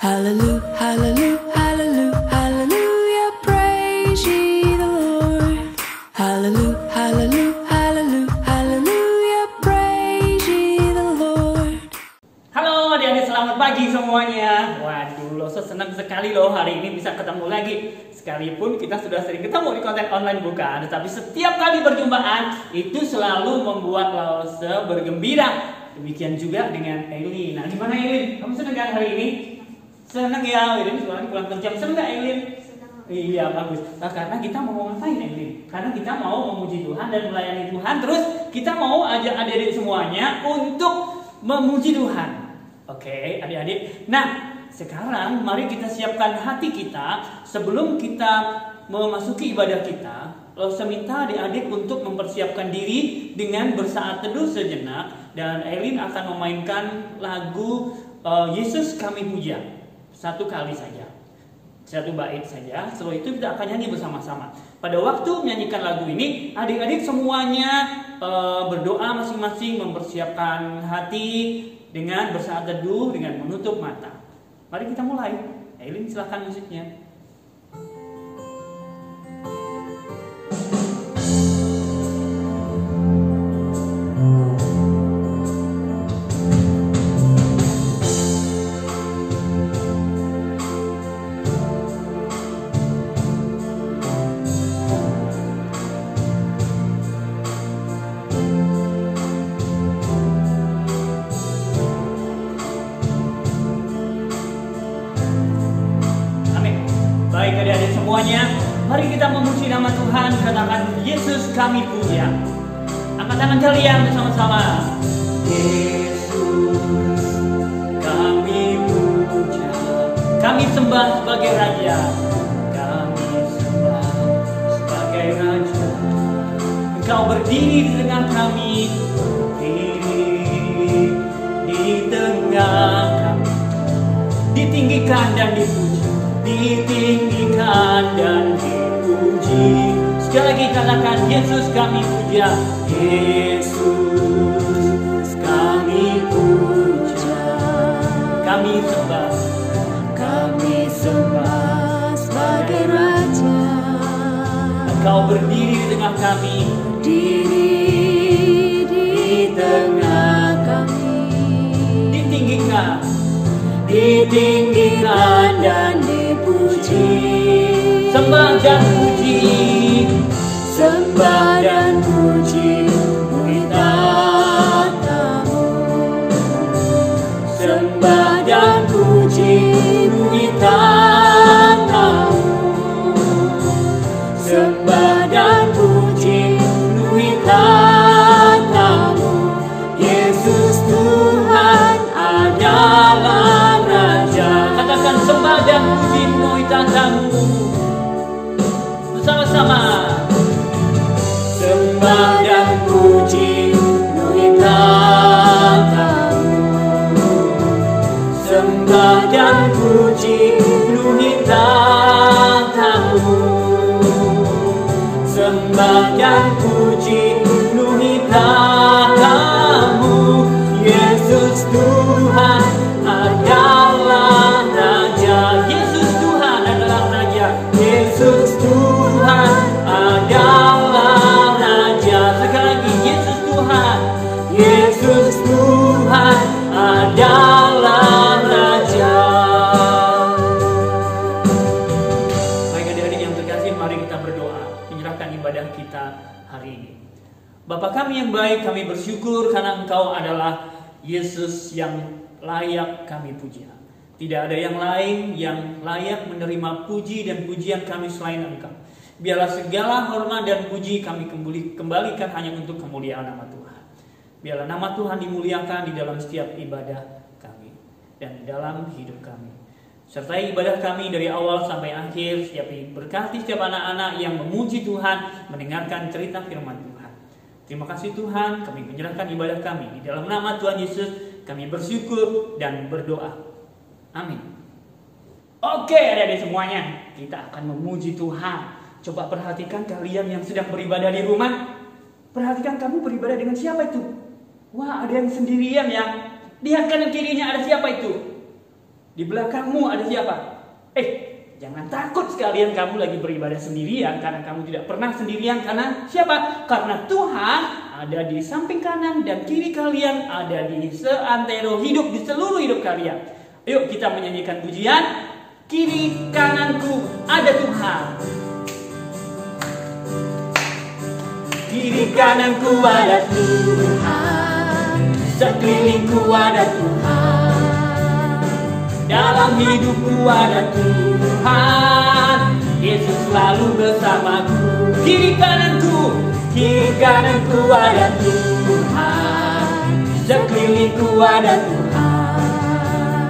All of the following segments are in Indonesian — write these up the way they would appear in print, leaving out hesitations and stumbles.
Hallelujah, hallelujah, hallelujah, hallelujah, praise ye the Lord. Hallelujah, hallelujah, hallelujah, hallelujah, praise ye the Lord. Halo adik-adik, selamat pagi semuanya. Waduh, Loso senang sekali loh hari ini bisa ketemu lagi. Sekalipun kita sudah sering ketemu di konten online bukan, tetapi setiap kali perjumpaan itu selalu membuat Loso bergembira. Demikian juga dengan Eileen. Nah, gimana Eileen? Kamu senang kan hari ini? Senang ya, Eileen suaranya kurang kencang. Senang nggak Eileen? Senang. Iya, bagus. Nah, karena kita mau ngapain Eileen? Karena kita mau memuji Tuhan dan melayani Tuhan. Terus kita mau ajak adik-adik semuanya untuk memuji Tuhan. Oke, adik-adik. Nah, sekarang mari kita siapkan hati kita sebelum kita memasuki ibadah kita. Saya minta adik-adik untuk mempersiapkan diri dengan bersaat teduh sejenak. Dan Eileen akan memainkan lagu Yesus Kami Puja. Satu kali saja, satu bait saja. Setelah itu kita akan nyanyi bersama-sama. Pada waktu menyanyikan lagu ini, adik-adik semuanya berdoa masing-masing, mempersiapkan hati dengan bersaat teduh, dengan menutup mata. Mari kita mulai. Eileen, silakan musiknya. Baik adik-adik semuanya, mari kita memuji nama Tuhan, katakan Yesus kami puja. Angkat tangan kalian bersama-sama. Yesus kami puja, kami sembah sebagai Raja, kami sembah sebagai Raja. Engkau berdiri di tengah kami, berdiri di tengah kami, ditinggikan dan dipuji. Ditinggikan dan dipuji. Sekali lagi katakan Yesus kami puja. Yesus kami puja. Kami sembah sebagai Raja. Engkau berdiri di tengah kami, berdiri di tengah kami, ditinggikan dan dipuji. Sembah dan puji, sembah dan puji bumi tatamu. Sembah dan puji bumi tatamu. Sembah dan puji bumi tatamu. Yesus Tuhan adalah Raja. Katakan sembah dan puji bumi tatamu bersama-sama. Sembah dan puji bumi tatamu. Sembah dan puji bumi tatamu. Sembah dan puji bumi tatamu. Yesus Tuhan adalah Raja. Yesus Tuhan adalah Raja. Yesus Tuhan adalah Raja. Sekali lagi Yesus Tuhan. Yesus Tuhan adalah Raja. Baik adik-adik yang terkasih, mari kita berdoa menyerahkan ibadah kita hari ini. Bapa kami yang baik, kami bersyukur karena Engkau adalah Yesus yang layak kami puja. Tidak ada yang lain yang layak menerima puji dan pujian kami selain Engkau. Biarlah segala hormat dan puji kami kembalikan hanya untuk kemuliaan nama Tuhan. Biarlah nama Tuhan dimuliakan di dalam setiap ibadah kami dan dalam hidup kami. Sertai ibadah kami dari awal sampai akhir. Berkati setiap anak-anak yang memuji Tuhan, mendengarkan cerita firman Tuhan. Terima kasih Tuhan, kami menyerahkan ibadah kami. Di dalam nama Tuhan Yesus, kami bersyukur dan berdoa. Amin. Oke adik-adik semuanya, kita akan memuji Tuhan. Coba perhatikan kalian yang sedang beribadah di rumah. Perhatikan kamu beribadah dengan siapa itu? Wah, ada yang sendirian ya. Lihat kanan kirinya ada siapa itu? Di belakangmu ada siapa? Jangan takut sekalian kamu lagi beribadah sendirian, karena kamu tidak pernah sendirian. Karena siapa? Karena Tuhan ada di samping kanan dan kiri kalian, ada di seantero hidup, di seluruh hidup kalian. Yuk kita menyanyikan pujian. Kiri kananku ada Tuhan. Kiri kananku ada Tuhan, sekelilingku ada Tuhan, dalam hidupku ada Tuhan, Yesus selalu bersamaku. Kiri kananku ada Tuhan, sekelilingku ada Tuhan,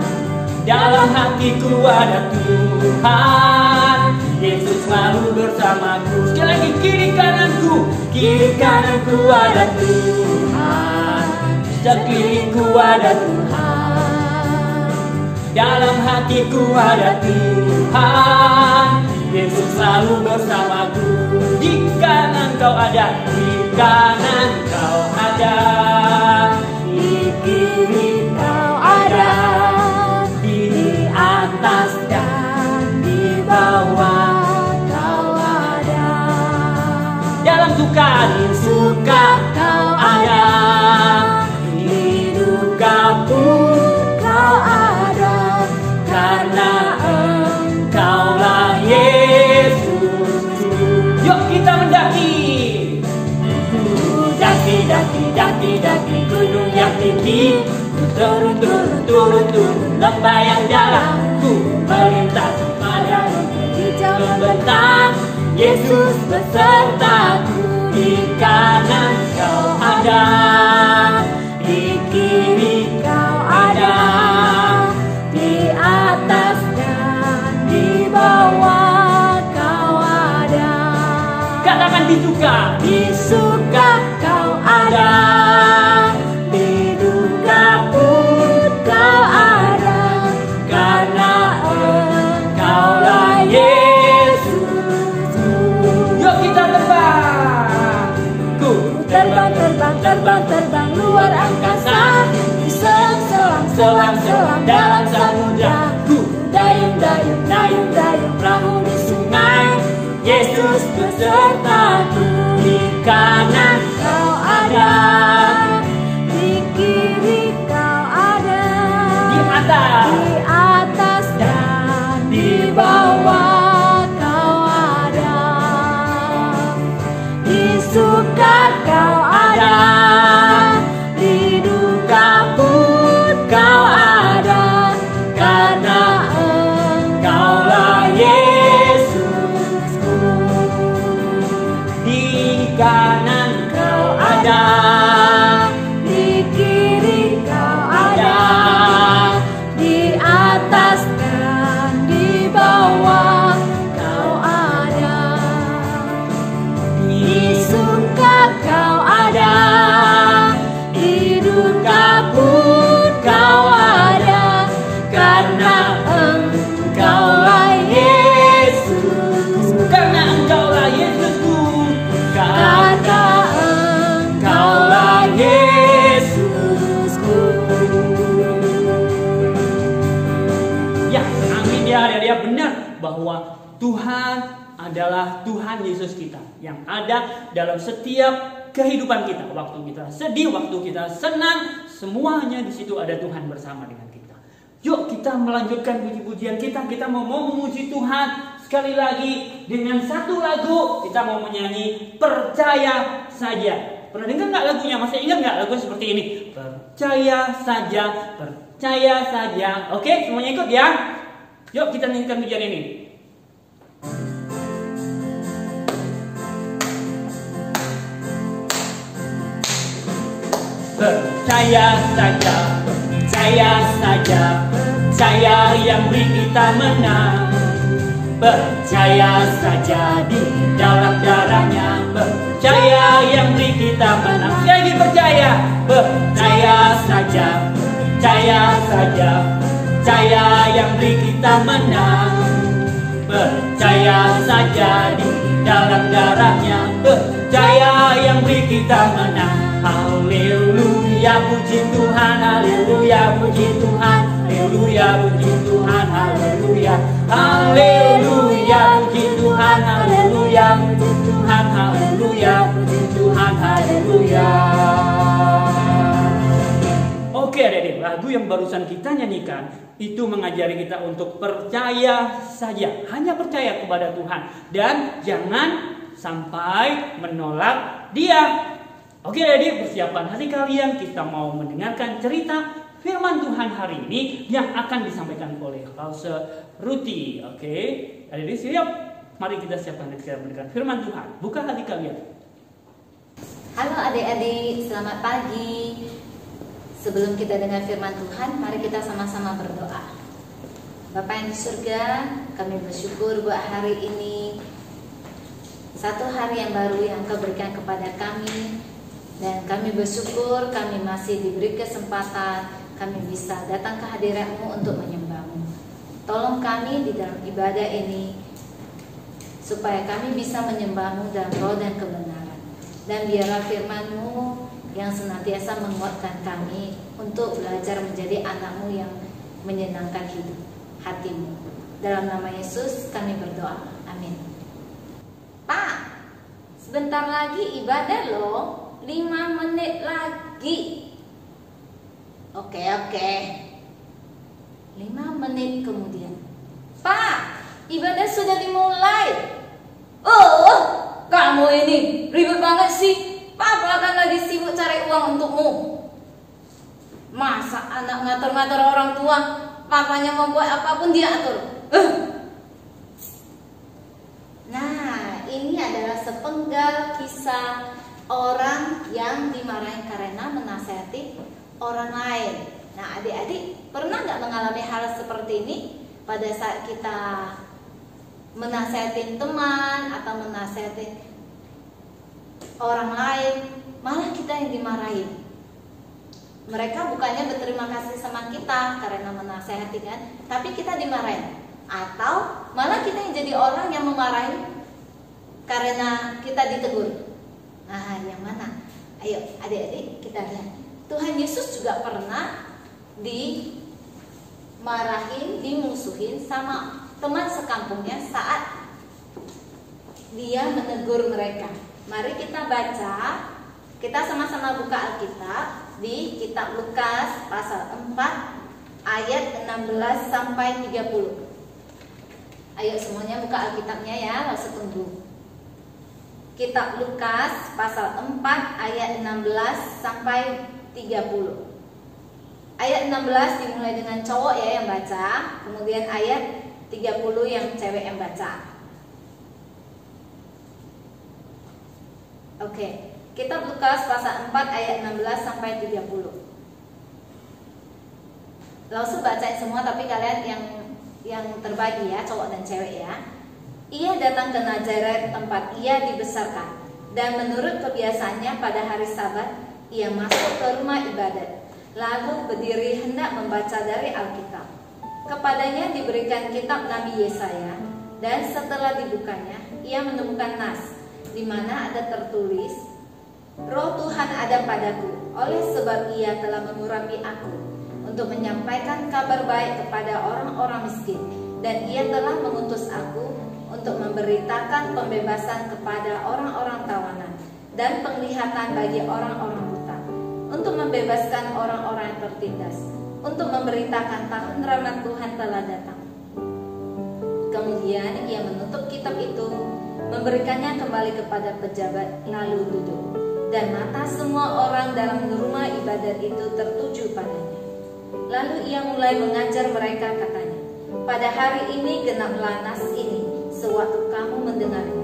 dalam hatiku ada Tuhan, Yesus selalu bersamaku. Sekali lagi, kiri kananku ada Tuhan, sekelilingku ada Tuhan, dalam hatiku ada Tuhan, Yesus selalu bersamaku. Di kanan kau ada, di kanan kau ada, di kiri kau ada, di atas dan di bawah kau ada. Dalam suka, di suka kau ada, di duka pun kau ada, karena Engkaulah Yesus. Yuk kita mendaki. Daki gunung yang tinggi, turun lembah yang dalam, ku melintasi padang hijau membentang, Yesus besertaku. Di kanan kau ada, di kiri kau ada, di atas dan di bawah kau ada. Katakan di suka kau ada, di duka pun kau ada, karena Engkaulah Yesus. Yuk kita terbang. Ku terbang luar angkasa, selang dalam samudra. Ku dayung perahu di sungai, Yesus besertaku. Di kanan kau ada, di kiri kau ada, di atas dan di bawah kau ada, di suka kau ada, di duka pun kau ada, karena Engkaulah Yesusku. Di kanan kau ada, di kiri kau ada, di atas dan di bawah kau ada, di suka kau ada, di duka pun kau ada, karena Engkaulah Yesus. Karena Engkaulah Yesusku. Karena Engkaulah Yesusku. Ya, amin ya, dia benar bahwa Tuhan adalah Tuhan Yesus kita yang ada dalam setiap kehidupan kita. Waktu kita sedih, waktu kita senang, semuanya di situ ada Tuhan bersama dengan kita. Yuk kita melanjutkan puji-pujian kita. Kita mau memuji Tuhan sekali lagi dengan satu lagu. Kita mau menyanyi Percaya Saja. Pernah dengar nggak lagunya? Masih ingat nggak lagu seperti ini? Percaya saja, percaya saja. Oke, semuanya ikut ya. Yuk kita nyanyikan pujian ini. Percaya saja, percaya saja, percaya yang beri kita menang. Percaya saja di dalam darahnya, percaya yang beri kita menang. Sekali lagi percaya, percaya saja, percaya saja, percaya yang beri kita menang. Percaya saja di dalam darahnya, percaya yang beri kita menang. Haleluya puji Tuhan, haleluya puji Tuhan, haleluya puji Tuhan. Haleluya, puji Tuhan, haleluya, puji Tuhan, haleluya, puji Tuhan, haleluya. Oke adik-adik, lagu yang barusan kita nyanyikan itu mengajari kita untuk percaya saja, hanya percaya kepada Tuhan dan jangan sampai menolak Dia. Oke adik, persiapan hati kalian, kita mau mendengarkan cerita firman Tuhan hari ini yang akan disampaikan oleh Lause Ruti. Oke, adik-adik siap? Mari kita siapkan hati kita mendengarkan firman Tuhan. Buka hati kalian. Halo adik-adik, selamat pagi. Sebelum kita dengar firman Tuhan, mari kita sama-sama berdoa. Bapa yang di surga, kami bersyukur buat hari ini, satu hari yang baru yang Engkau berikan kepada kami. Dan kami bersyukur kami masih diberi kesempatan, kami bisa datang ke hadirat-Mu untuk menyembah-Mu. Tolong kami di dalam ibadah ini, supaya kami bisa menyembah-Mu dalam roh dan kebenaran. Dan biarlah firman-Mu yang senantiasa menguatkan kami untuk belajar menjadi anak-Mu yang menyenangkan hidup hati-Mu. Dalam nama Yesus kami berdoa, amin. Pak, sebentar lagi ibadah loh, 5 menit lagi. Oke 5 menit kemudian, Pak, ibadah sudah dimulai. Oh, kamu ini ribet banget sih. Papa kan lagi sibuk cari uang untukmu. Masa anak ngatur-ngatur orang tua, papanya mau buat apapun dia atur. Nah, ini adalah sepenggal kisah orang yang dimarahin karena menasihati orang lain. Nah, adik-adik pernah nggak mengalami hal seperti ini pada saat kita menasihatin teman atau menasihatin orang lain, malah kita yang dimarahin. Mereka bukannya berterima kasih sama kita karena menasehati kan, tapi kita dimarahin. Atau malah kita yang jadi orang yang memarahi karena kita ditegur. Nah, yang mana? Ayo adik-adik kita lihat. Tuhan Yesus juga pernah dimarahin, dimusuhin sama teman sekampungnya saat dia menegur mereka. Mari kita baca, kita sama-sama buka Alkitab di kitab Lukas pasal 4 ayat 16 sampai 30. Ayo semuanya buka Alkitabnya ya, langsung tunggu. Kitab Lukas pasal 4 ayat 16 sampai 30. Ayat 16 dimulai dengan cowok ya yang baca, kemudian ayat 30 yang cewek yang baca. Oke, kitab Lukas pasal 4 ayat 16 sampai 30. Langsung bacain semua tapi kalian yang terbagi ya, cowok dan cewek ya. Ia datang ke Nazaret tempat ia dibesarkan, dan menurut kebiasaannya pada hari Sabat ia masuk ke rumah ibadat, lalu berdiri hendak membaca dari Alkitab. Kepadanya diberikan kitab Nabi Yesaya, dan setelah dibukanya ia menemukan nas di mana ada tertulis, Roh Tuhan ada padaku, oleh sebab ia telah mengurapi aku untuk menyampaikan kabar baik kepada orang-orang miskin, dan ia telah mengutus aku untuk memberitakan pembebasan kepada orang-orang tawanan dan penglihatan bagi orang-orang buta, untuk membebaskan orang-orang yang tertindas, untuk memberitakan tahun rahmat Tuhan telah datang. Kemudian ia menutup kitab itu, memberikannya kembali kepada pejabat, lalu duduk. Dan mata semua orang dalam rumah ibadat itu tertuju padanya. Lalu ia mulai mengajar mereka, katanya, pada hari ini genaplah nas ini, sewaktu kamu mendengarnya.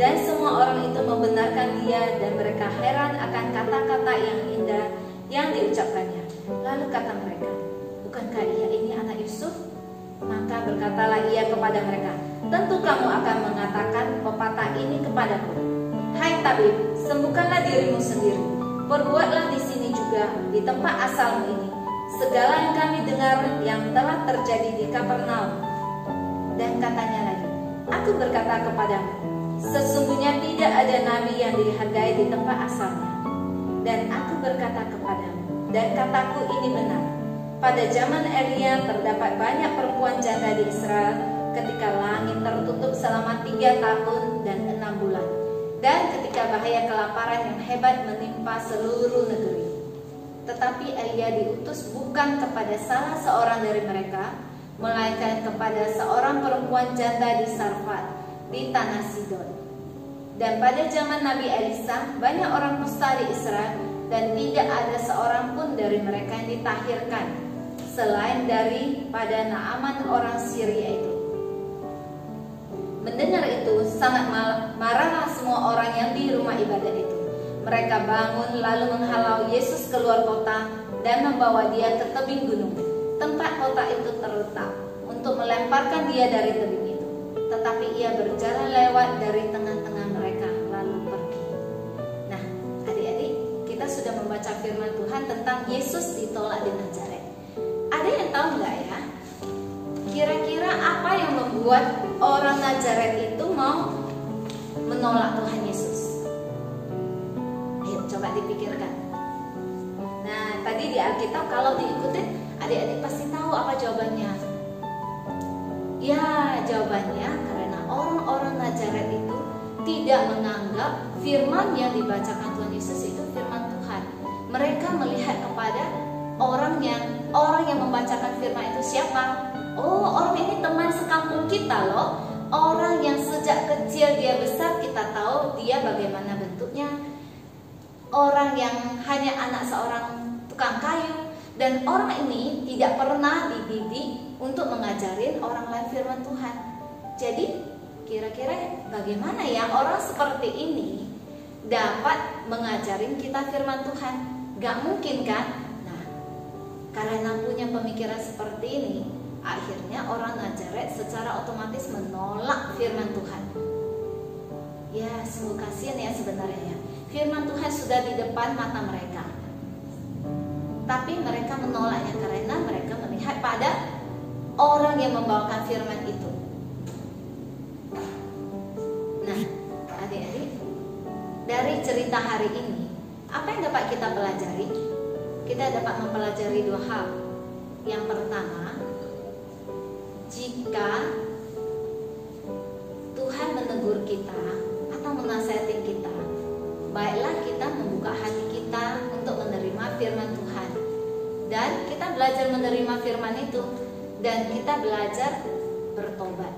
Dan semua orang itu membenarkan dia, dan mereka heran akan kata-kata yang indah yang diucapkannya. Lalu kata mereka, bukankah ia ini anak Yusuf? Maka berkatalah ia kepada mereka, tentu kamu akan mengatakan pepatah ini kepadaku, hai tabib, sembuhkanlah dirimu sendiri, perbuatlah di sini juga, di tempat asalmu ini, segala yang kami dengar yang telah terjadi di Kapernaum. Dan katanya lagi, aku berkata kepadamu, sesungguhnya tidak ada nabi yang dihargai di tempat asalnya. Dan aku berkata kepadamu, dan kataku ini benar, pada zaman Elia terdapat banyak perempuan janda di Israel, ketika langit tertutup selama 3 tahun dan 6 bulan, dan ketika bahaya kelaparan yang hebat menimpa seluruh negeri. Tetapi Elia diutus bukan kepada salah seorang dari mereka, melainkan kepada seorang perempuan janda di Sarfat, di tanah Sidon. Dan pada zaman Nabi Elisa, banyak orang kusta di Israel, dan tidak ada seorang pun dari mereka yang ditahirkan, selain daripada Naaman orang Syria itu. Mendengar itu, sangat marahlah semua orang yang di rumah ibadat itu. Mereka bangun lalu menghalau Yesus keluar kota dan membawa dia ke tebing gunung, tempat kota itu terletak, untuk melemparkan dia dari tebing itu. Tetapi ia berjalan lewat dari tengah-tengah mereka lalu pergi. Nah, adik-adik, kita sudah membaca firman Tuhan tentang Yesus ditolak di Nazaret. Ada yang tahu nggak ya? Kira-kira apa yang membuat orang Nazaret itu mau menolak Tuhan Yesus? Ayo coba dipikirkan. Nah, tadi di Alkitab kalau diikutin, adik-adik pasti tahu apa jawabannya. Ya, jawabannya karena orang-orang Nazaret itu tidak menganggap firman yang dibacakan Tuhan Yesus itu firman Tuhan. Mereka melihat kepada orang yang membacakan firman itu siapa? Oh, orang ini teman sekampung kita loh. Orang yang sejak kecil dia besar, kita tahu dia bagaimana bentuknya. Orang yang hanya anak seorang tukang kayu. Dan orang ini tidak pernah dididik untuk mengajarin orang lain firman Tuhan. Jadi kira-kira bagaimana ya orang seperti ini dapat mengajarin kita firman Tuhan? Gak mungkin kan? Nah, karena punya pemikiran seperti ini, akhirnya orang Nazaret secara otomatis menolak firman Tuhan. Ya, sungguh kasihan ya sebenarnya. Firman Tuhan sudah di depan mata mereka, tapi mereka menolaknya karena mereka melihat pada orang yang membawakan firman itu. Nah, adik-adik, dari cerita hari ini, apa yang dapat kita pelajari? Kita dapat mempelajari 2 hal. Yang pertama, jika Tuhan menegur kita atau menasihati kita, baiklah kita membuka hati kita untuk menerima firman Tuhan. Dan kita belajar menerima firman itu, dan kita belajar bertobat.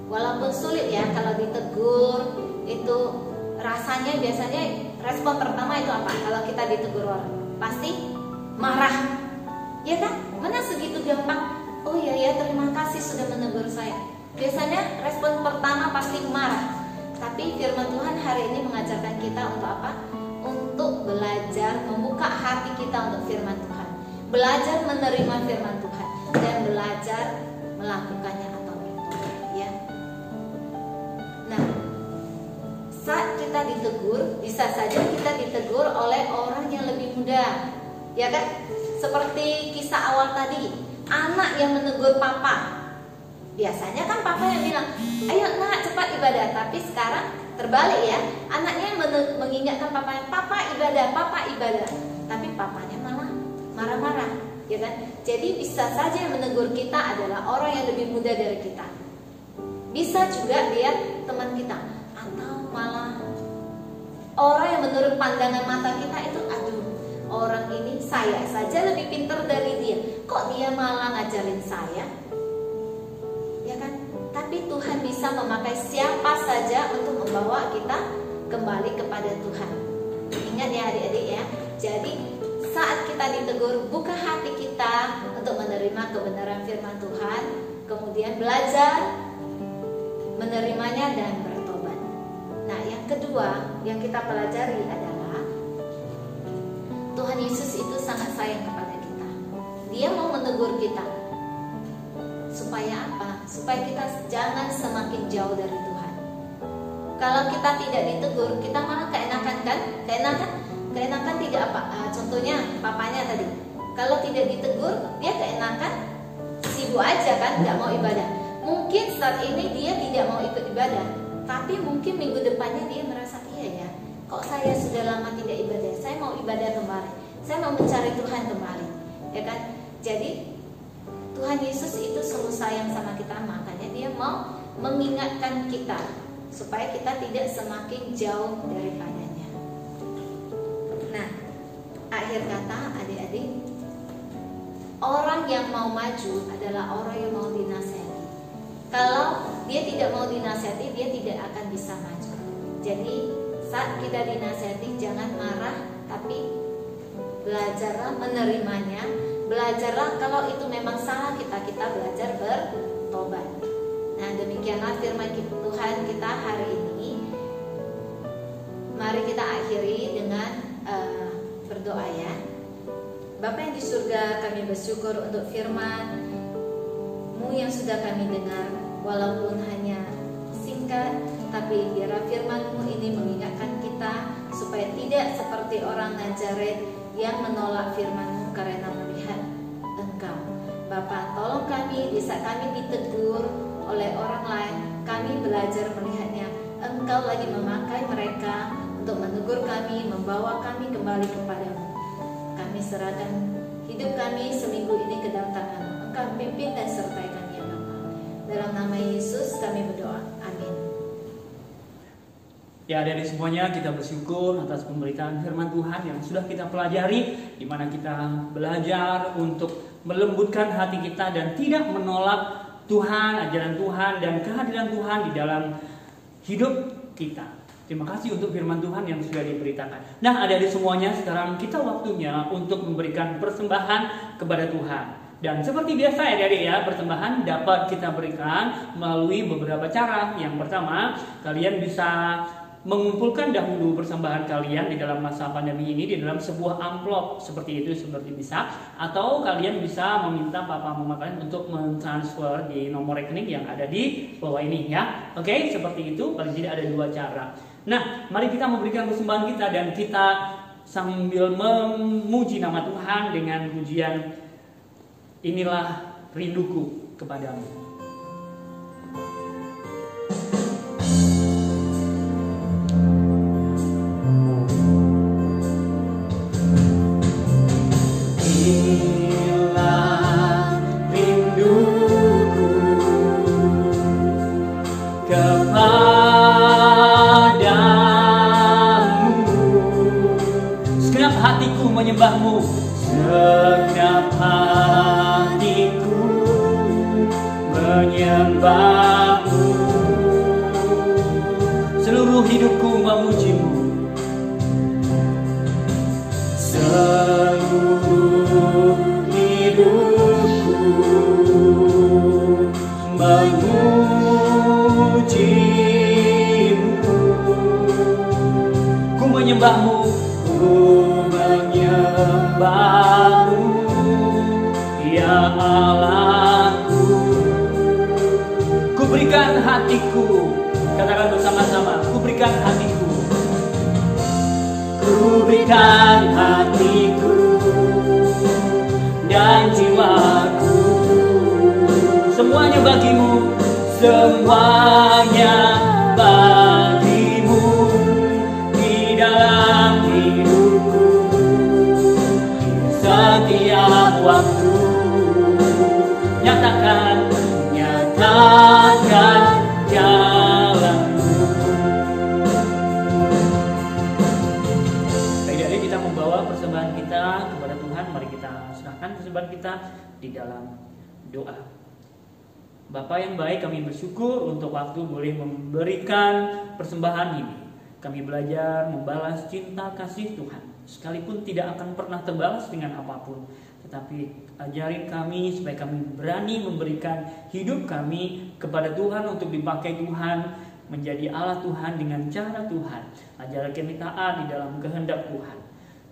Walaupun sulit ya, kalau ditegur itu rasanya biasanya respon pertama itu apa? Kalau kita ditegur orang, pasti marah, ya kan? Mana segitu gampang? Oh iya ya, terima kasih sudah menegur saya. Biasanya respon pertama pasti marah. Tapi firman Tuhan hari ini mengajarkan kita untuk apa? Untuk belajar membuka hati kita untuk firman Tuhan, belajar menerima firman Tuhan, dan belajar melakukannya atau bertobat, ya. Nah, saat kita ditegur, bisa saja kita ditegur oleh orang yang lebih muda, ya kan? Seperti kisah awal tadi, anak yang menegur papa. Biasanya kan papa yang bilang, ayo nak cepat ibadah. Tapi sekarang terbalik ya, anaknya yang mengingatkan papanya, papa ibadah. Tapi papanya malah marah-marah, ya kan? Jadi bisa saja yang menegur kita adalah orang yang lebih muda dari kita. Bisa juga dia teman kita, atau malah orang yang menurut pandangan mata kita itu, aduh, orang ini saya saja lebih pintar dari dia, kok dia malah ngajarin saya? Ya kan? Tapi Tuhan bisa memakai siapa saja untuk membawa kita kembali kepada Tuhan. Ingat ya adik-adik ya. Jadi saat kita ditegur, buka hati kita untuk menerima kebenaran firman Tuhan, kemudian belajar menerimanya dan bertobat. Nah, yang kedua yang kita pelajari adalah Tuhan Yesus itu sangat sayang kepada kita. Dia mau menegur kita. Supaya apa? Supaya kita jangan semakin jauh dari Tuhan. Kalau kita tidak ditegur, kita malah keenakan kan? Keenakan tidak apa? Contohnya papanya tadi. Kalau tidak ditegur, dia keenakan sibuk aja kan, nggak mau ibadah. Mungkin saat ini dia tidak mau ikut ibadah, tapi mungkin minggu depannya dia merasa, iya ya, kok saya sudah lama tidak ibadah, saya mau ibadah kembali, saya mau mencari Tuhan kembali, ya kan? Jadi Tuhan Yesus itu sungguh sayang sama kita, makanya dia mau mengingatkan kita supaya kita tidak semakin jauh daripadanya. Nah, akhir kata adik-adik, orang yang mau maju adalah orang yang mau dinasihati. Kalau dia tidak mau dinasihati, dia tidak akan bisa maju. Jadi saat kita dinasihati, jangan marah, tapi belajarlah menerimanya. Belajarlah kalau itu memang salah kita belajar bertobat. Nah, demikianlah firman Tuhan kita hari ini. Mari kita akhiri dengan berdoa ya. Bapa yang di surga, kami bersyukur untuk firman-Mu yang sudah kami dengar. Walaupun hanya singkat, tapi biarlah firman-Mu ini mengingatkan kita supaya tidak seperti orang Nazaret yang menolak firman-Mu karena melihat Engkau. Bapa, tolong kami di saat kami ditegur oleh orang lain, kami belajar melihatnya Engkau lagi memakai mereka untuk menegur kami, membawa kami kembali kepadamu. Kami serahkan hidup kami seminggu ini ke dalam tangan-Mu. Engkau pimpin dan sertai kami ya Bapa. Dalam nama Yesus kami berdoa. Amin. Ya, dari semuanya kita bersyukur atas pemberitaan firman Tuhan yang sudah kita pelajari, di mana kita belajar untuk melembutkan hati kita dan tidak menolak Tuhan, ajaran Tuhan dan kehadiran Tuhan di dalam hidup kita. Terima kasih untuk firman Tuhan yang sudah diberitakan. Nah, adik-adik semuanya, sekarang kita waktunya untuk memberikan persembahan kepada Tuhan. Dan seperti biasa ya adik-adik ya, persembahan dapat kita berikan melalui beberapa cara. Yang pertama, kalian bisa mengumpulkan dahulu persembahan kalian di dalam masa pandemi ini di dalam sebuah amplop seperti itu, seperti bisa. Atau kalian bisa meminta papa mama kalian untuk mentransfer di nomor rekening yang ada di bawah ini ya. Oke, seperti itu. Paling tidak ada dua cara. Nah, mari kita memberikan persembahan kita dan kita sambil memuji nama Tuhan dengan pujian Inilah Rinduku Kepadamu. Menyembahmu, segenap hatiku menyembahmu, seluruh hidupku memujimu, seluruh hidupku memujimu, ku menyembahmu, menyembahmu ya Allahku. Ku berikan hatiku, katakan bersama-sama, ku berikan hatiku, ku berikan hatiku dan jiwaku, semuanya bagimu, semuanya bagimu di dalam hidupku. Setiap waktu nyatakan jalanmu. Baik, jadi kita membawa persembahan kita kepada Tuhan. Mari kita serahkan persembahan kita di dalam doa. Bapa yang baik, kami bersyukur untuk waktu boleh memberikan persembahan ini. Kami belajar membalas cinta kasih Tuhan, sekalipun tidak akan pernah terbalas dengan apapun. Tetapi ajarin kami supaya kami berani memberikan hidup kami kepada Tuhan untuk dipakai Tuhan, menjadi Allah Tuhan dengan cara Tuhan. Ajaran kami taat di dalam kehendak Tuhan.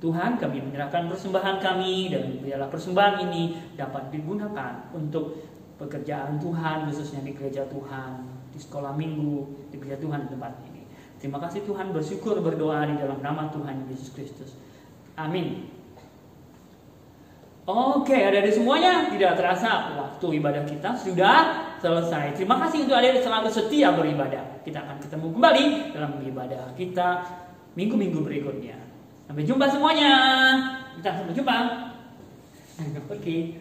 Tuhan, kami menyerahkan persembahan kami dan biarlah persembahan ini dapat digunakan untuk pekerjaan Tuhan, khususnya di gereja Tuhan, di sekolah minggu, di gereja Tuhan di tempat ini. Terima kasih Tuhan, bersyukur berdoa di dalam nama Tuhan Yesus Kristus. Amin. Oke, adik-adik semuanya, tidak terasa waktu ibadah kita sudah selesai. Terima kasih untuk adik-adik selalu setia beribadah. Kita akan ketemu kembali dalam ibadah kita minggu-minggu berikutnya. Sampai jumpa semuanya. Kita sampai jumpa. Oke.